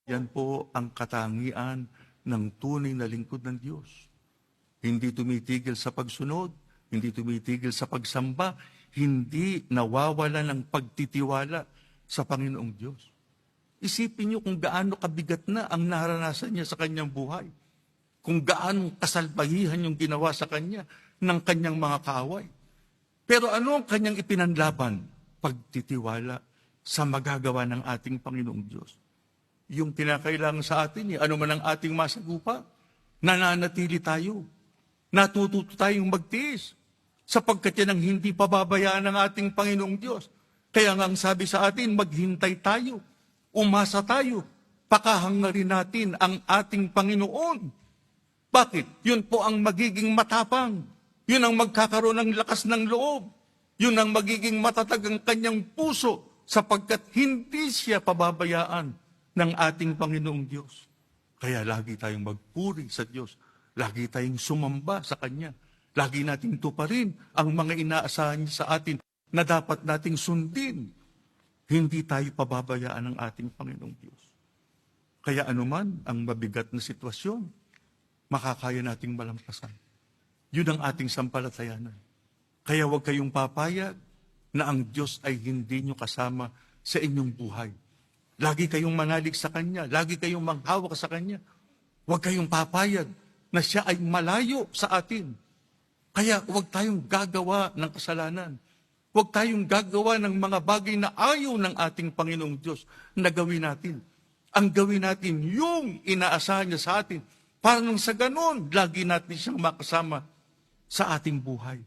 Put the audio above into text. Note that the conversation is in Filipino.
Yan po ang katangian ng tunay na lingkod ng Diyos. Hindi tumitigil sa pagsunod, hindi tumitigil sa pagsamba, hindi nawawala ng pagtitiwala sa Panginoong Diyos. Isipin niyo kung gaano kabigat na ang naranasan niya sa kanyang buhay. Kung gaano kasalbahihan yung ginawa sa kanya ng kanyang mga kaaway. Pero ano ang kanyang ipinanlaban? Pagtitiwala sa magagawa ng ating Panginoong Diyos. Yung kinakailangan sa atin, ano man ang ating masagupa, nananatili tayo. Natututo tayong magtiis. Sapagkat yan ang hindi pababayaan ng ating Panginoong Diyos. Kaya nga ang sabi sa atin, maghintay tayo. Umasa tayo. Pakahangarin natin ang ating Panginoon. Bakit? Yun po ang magiging matapang. Yun ang magkakaroon ng lakas ng loob. Yun ang magiging matatag ang kanyang puso sapagkat hindi siya pababayaan ng ating Panginoong Diyos. Kaya lagi tayong magpuri sa Diyos. Lagi tayong sumamba sa Kanya. Lagi nating tuparin ang mga inaasahan niya sa atin na dapat nating sundin. Hindi tayo pababayaan ng ating Panginoong Diyos. Kaya anuman ang mabigat na sitwasyon, makakaya nating malampasan. Yun ang ating sampalatayanan. Kaya huwag kayong papayag na ang Diyos ay hindi nyo kasama sa inyong buhay. Lagi kayong manalig sa Kanya. Lagi kayong manghawak sa Kanya. Huwag kayong papayag na siya ay malayo sa atin. Kaya huwag tayong gagawa ng kasalanan. Huwag tayong gagawa ng mga bagay na ayaw ng ating Panginoong Diyos na gawin natin. Ang gawin natin yung inaasahan niya sa atin. Para nang sa ganon, lagi natin siyang makasama sa ating buhay.